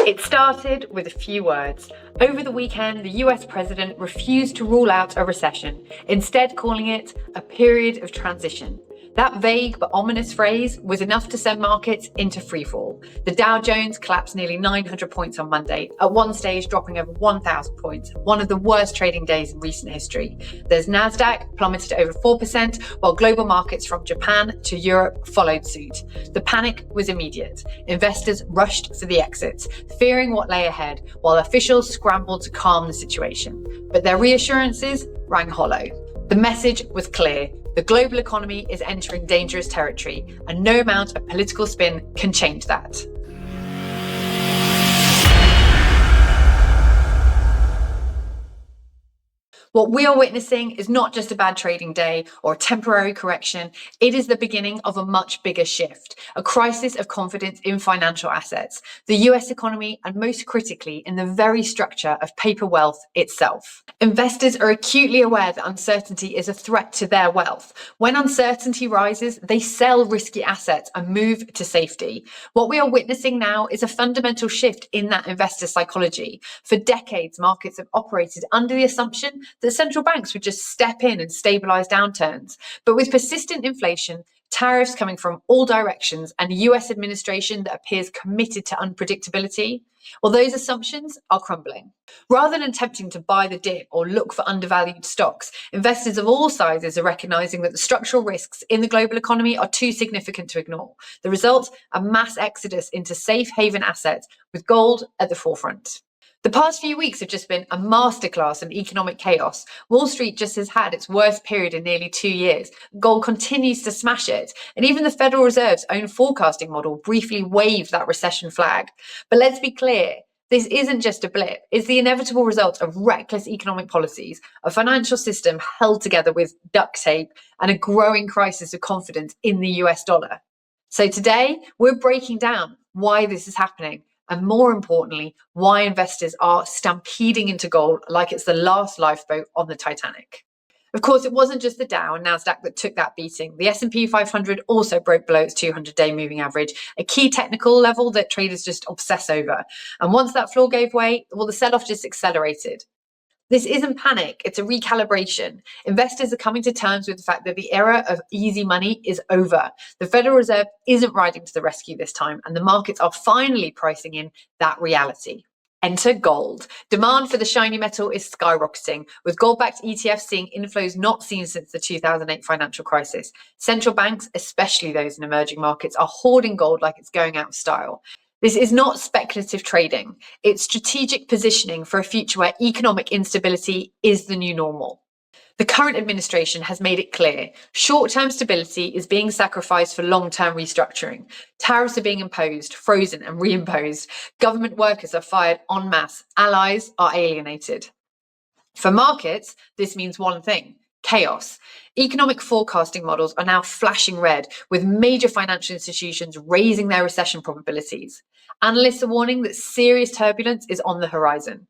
It started with a few words. Over the weekend, the US president refused to rule out a recession, instead calling it a period of transition. That vague but ominous phrase was enough to send markets into freefall. The Dow Jones collapsed nearly 900 points on Monday, at one stage dropping over 1,000 points, one of the worst trading days in recent history. There's Nasdaq plummeted over 4%, while global markets from Japan to Europe followed suit. The panic was immediate. Investors rushed for the exits, fearing what lay ahead, while officials scrambled to calm the situation. But their reassurances rang hollow. The message was clear. The global economy is entering dangerous territory, and no amount of political spin can change that. What we are witnessing is not just a bad trading day or a temporary correction. It is the beginning of a much bigger shift, a crisis of confidence in financial assets, the US economy, and most critically, in the very structure of paper wealth itself. Investors are acutely aware that uncertainty is a threat to their wealth. When uncertainty rises, they sell risky assets and move to safety. What we are witnessing now is a fundamental shift in that investor psychology. For decades, markets have operated under the assumption that central banks would just step in and stabilize downturns. But with persistent inflation, tariffs coming from all directions, and a US administration that appears committed to unpredictability, well, those assumptions are crumbling. Rather than attempting to buy the dip or look for undervalued stocks, investors of all sizes are recognizing that the structural risks in the global economy are too significant to ignore. The result, a mass exodus into safe haven assets, with gold at the forefront. The past few weeks have just been a masterclass in economic chaos. Wall Street just has had its worst period in nearly 2 years. Gold continues to smash it. And even the Federal Reserve's own forecasting model briefly waved that recession flag. But let's be clear, this isn't just a blip. It's the inevitable result of reckless economic policies, a financial system held together with duct tape, and a growing crisis of confidence in the US dollar. So today, we're breaking down why this is happening, and more importantly, why investors are stampeding into gold like it's the last lifeboat on the Titanic. Of course, it wasn't just the Dow and Nasdaq that took that beating. The S&P 500 also broke below its 200-day moving average, a key technical level that traders just obsess over. And once that floor gave way, well, the sell-off just accelerated. This isn't panic, it's a recalibration. Investors are coming to terms with the fact that the era of easy money is over. The Federal Reserve isn't riding to the rescue this time, and the markets are finally pricing in that reality. Enter gold. Demand for the shiny metal is skyrocketing, with gold-backed ETFs seeing inflows not seen since the 2008 financial crisis. Central banks, especially those in emerging markets, are hoarding gold like it's going out of style. This is not speculative trading. It's strategic positioning for a future where economic instability is the new normal. The current administration has made it clear short-term stability is being sacrificed for long-term restructuring. Tariffs are being imposed, frozen, and reimposed. Government workers are fired en masse. Allies are alienated. For markets, this means one thing: chaos. Economic forecasting models are now flashing red, with major financial institutions raising their recession probabilities. Analysts are warning that serious turbulence is on the horizon.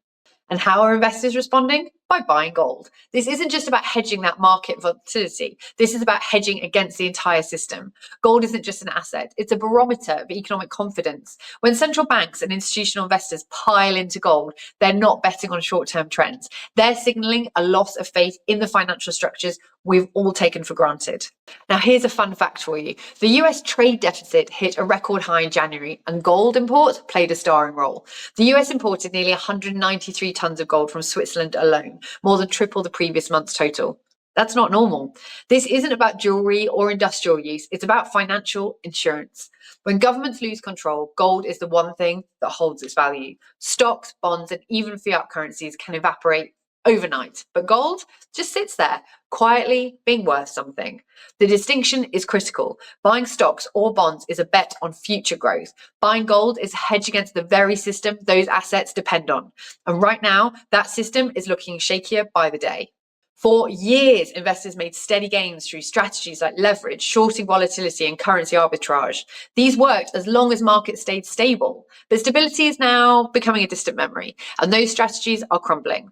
And how are investors responding? By buying gold. This isn't just about hedging that market volatility. This is about hedging against the entire system. Gold isn't just an asset, it's a barometer of economic confidence. When central banks and institutional investors pile into gold, they're not betting on short-term trends. They're signaling a loss of faith in the financial structures we've all taken for granted. Now, here's a fun fact for you. The US trade deficit hit a record high in January, and gold imports played a starring role. The US imported nearly 193 tons of gold from Switzerland alone, more than triple the previous month's total. That's not normal. This isn't about jewelry or industrial use. It's about financial insurance. When governments lose control, gold is the one thing that holds its value. Stocks, bonds, and even fiat currencies can evaporate overnight, but gold just sits there, quietly being worth something. The distinction is critical. Buying stocks or bonds is a bet on future growth. Buying gold is a hedge against the very system those assets depend on. And right now, that system is looking shakier by the day. For years, investors made steady gains through strategies like leverage, shorting volatility, and currency arbitrage. These worked as long as markets stayed stable, but stability is now becoming a distant memory, and those strategies are crumbling.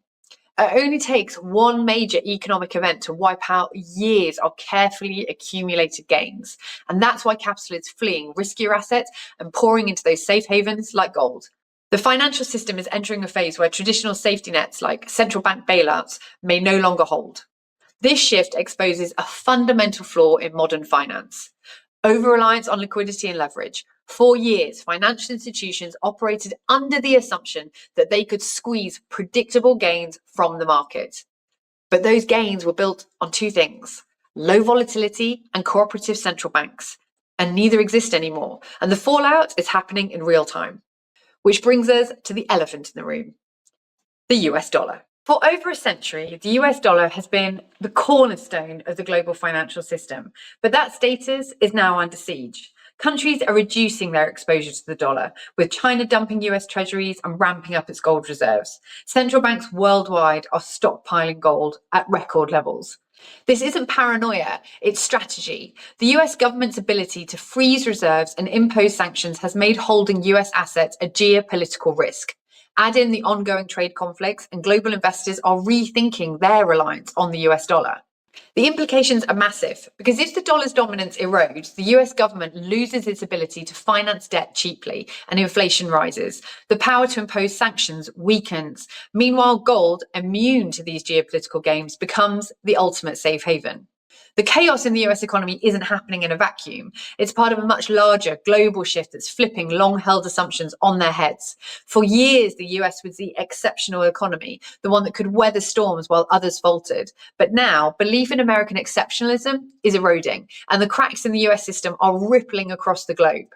It only takes one major economic event to wipe out years of carefully accumulated gains. And that's why capital is fleeing riskier assets and pouring into those safe havens like gold. The financial system is entering a phase where traditional safety nets like central bank bailouts may no longer hold. This shift exposes a fundamental flaw in modern finance. Over-reliance on liquidity and leverage. For years, financial institutions operated under the assumption that they could squeeze predictable gains from the market. But those gains were built on two things: low volatility and cooperative central banks. And neither exist anymore. And the fallout is happening in real time. Which brings us to the elephant in the room: the US dollar. For over a century, the US dollar has been the cornerstone of the global financial system, but that status is now under siege. Countries are reducing their exposure to the dollar, with China dumping US treasuries and ramping up its gold reserves. Central banks worldwide are stockpiling gold at record levels. This isn't paranoia, it's strategy. The US government's ability to freeze reserves and impose sanctions has made holding US assets a geopolitical risk. Add in the ongoing trade conflicts, and global investors are rethinking their reliance on the US dollar. The implications are massive because if the dollar's dominance erodes, the US government loses its ability to finance debt cheaply and inflation rises. The power to impose sanctions weakens. Meanwhile, gold, immune to these geopolitical games, becomes the ultimate safe haven. The chaos in the US economy isn't happening in a vacuum. It's part of a much larger global shift that's flipping long-held assumptions on their heads. For years, the US was the exceptional economy, the one that could weather storms while others faltered. But now, belief in American exceptionalism is eroding, and the cracks in the US system are rippling across the globe.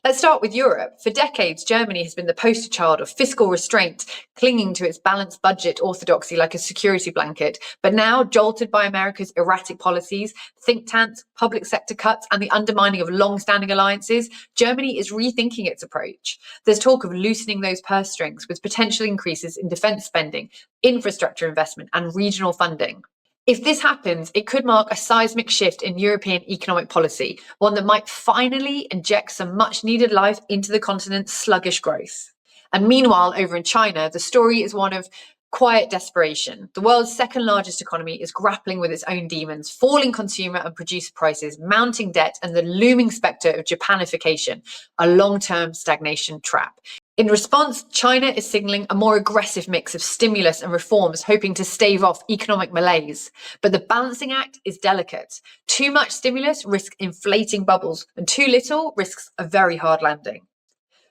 Let's start with Europe. For decades, Germany has been the poster child of fiscal restraint, clinging to its balanced budget orthodoxy like a security blanket. But now, jolted by America's erratic policies, think tanks, public sector cuts, and the undermining of long-standing alliances, Germany is rethinking its approach. There's talk of loosening those purse strings with potential increases in defence spending, infrastructure investment, and regional funding. If this happens, it could mark a seismic shift in European economic policy, one that might finally inject some much needed life into the continent's sluggish growth. And meanwhile, over in China, the story is one of quiet desperation. The world's second largest economy is grappling with its own demons: falling consumer and producer prices, mounting debt, and the looming spectre of Japanification, a long-term stagnation trap. In response, China is signalling a more aggressive mix of stimulus and reforms, hoping to stave off economic malaise. But the balancing act is delicate. Too much stimulus risks inflating bubbles, and too little risks a very hard landing.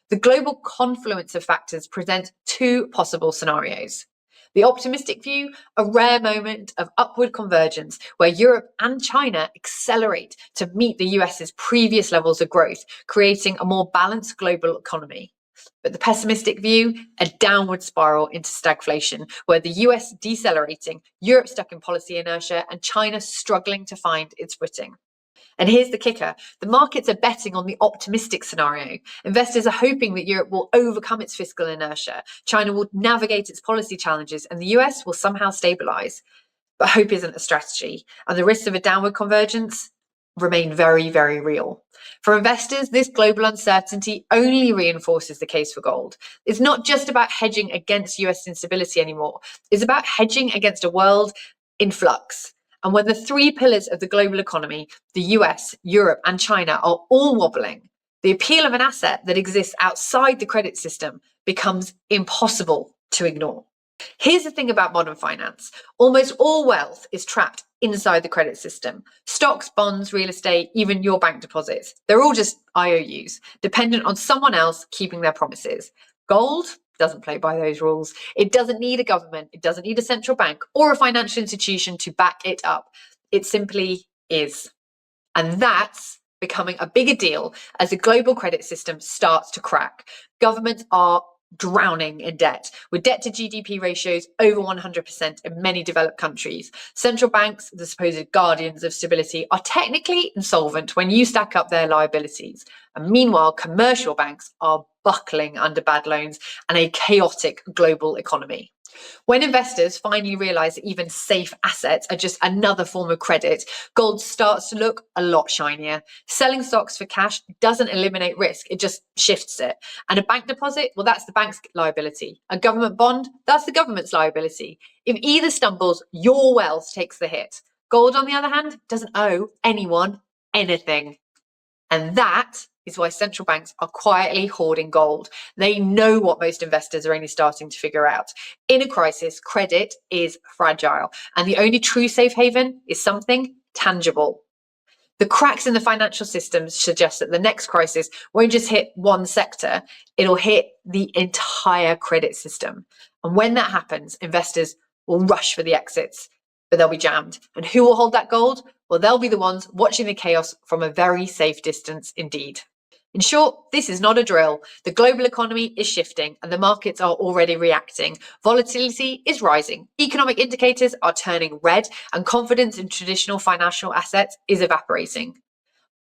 The global confluence of factors presents two possible scenarios. The optimistic view: a rare moment of upward convergence where Europe and China accelerate to meet the US's previous levels of growth, creating a more balanced global economy. But the pessimistic view: a downward spiral into stagflation, where the US decelerating, Europe stuck in policy inertia, and China struggling to find its footing. And here's the kicker: the markets are betting on the optimistic scenario. Investors are hoping that Europe will overcome its fiscal inertia, China will navigate its policy challenges, and the US will somehow stabilise. But hope isn't a strategy, and the risks of a downward convergence remain very, very real. For investors, this global uncertainty only reinforces the case for gold. It's not just about hedging against US instability anymore. It's about hedging against a world in flux. And when the three pillars of the global economy, the US, Europe, and China, are all wobbling, the appeal of an asset that exists outside the credit system becomes impossible to ignore. Here's the thing about modern finance: almost all wealth is trapped inside the credit system. Stocks, bonds, real estate, even your bank deposits, they're all just IOUs, dependent on someone else keeping their promises. Gold doesn't play by those rules. It doesn't need a government, it doesn't need a central bank or a financial institution to back it up. It simply is. And that's becoming a bigger deal as the global credit system starts to crack. Governments are drowning in debt, with debt to GDP ratios over 100% in many developed countries. Central banks, the supposed guardians of stability, are technically insolvent when you stack up their liabilities. And meanwhile, commercial banks are buckling under bad loans and a chaotic global economy. When investors finally realize that even safe assets are just another form of credit, gold starts to look a lot shinier. Selling stocks for cash doesn't eliminate risk, it just shifts it. And a bank deposit, well, that's the bank's liability. A government bond, that's the government's liability. If either stumbles, your wealth takes the hit. Gold, on the other hand, doesn't owe anyone anything. And that is why central banks are quietly hoarding gold. They know what most investors are only starting to figure out. In a crisis, credit is fragile, and the only true safe haven is something tangible. The cracks in the financial system suggest that the next crisis won't just hit one sector, it'll hit the entire credit system. And when that happens, investors will rush for the exits, but they'll be jammed. And who will hold that gold? Well, they'll be the ones watching the chaos from a very safe distance indeed. In short, this is not a drill. The global economy is shifting and the markets are already reacting. Volatility is rising. Economic indicators are turning red and confidence in traditional financial assets is evaporating.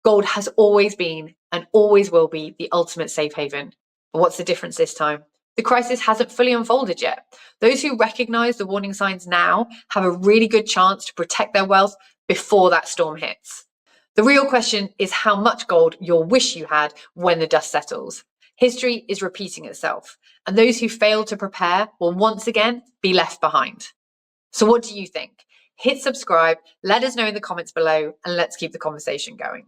Gold has always been and always will be the ultimate safe haven. But what's the difference this time? The crisis hasn't fully unfolded yet. Those who recognize the warning signs now have a really good chance to protect their wealth before that storm hits. The real question is how much gold you'll wish you had when the dust settles. History is repeating itself, and those who fail to prepare will once again be left behind. So what do you think? Hit subscribe, let us know in the comments below, and let's keep the conversation going.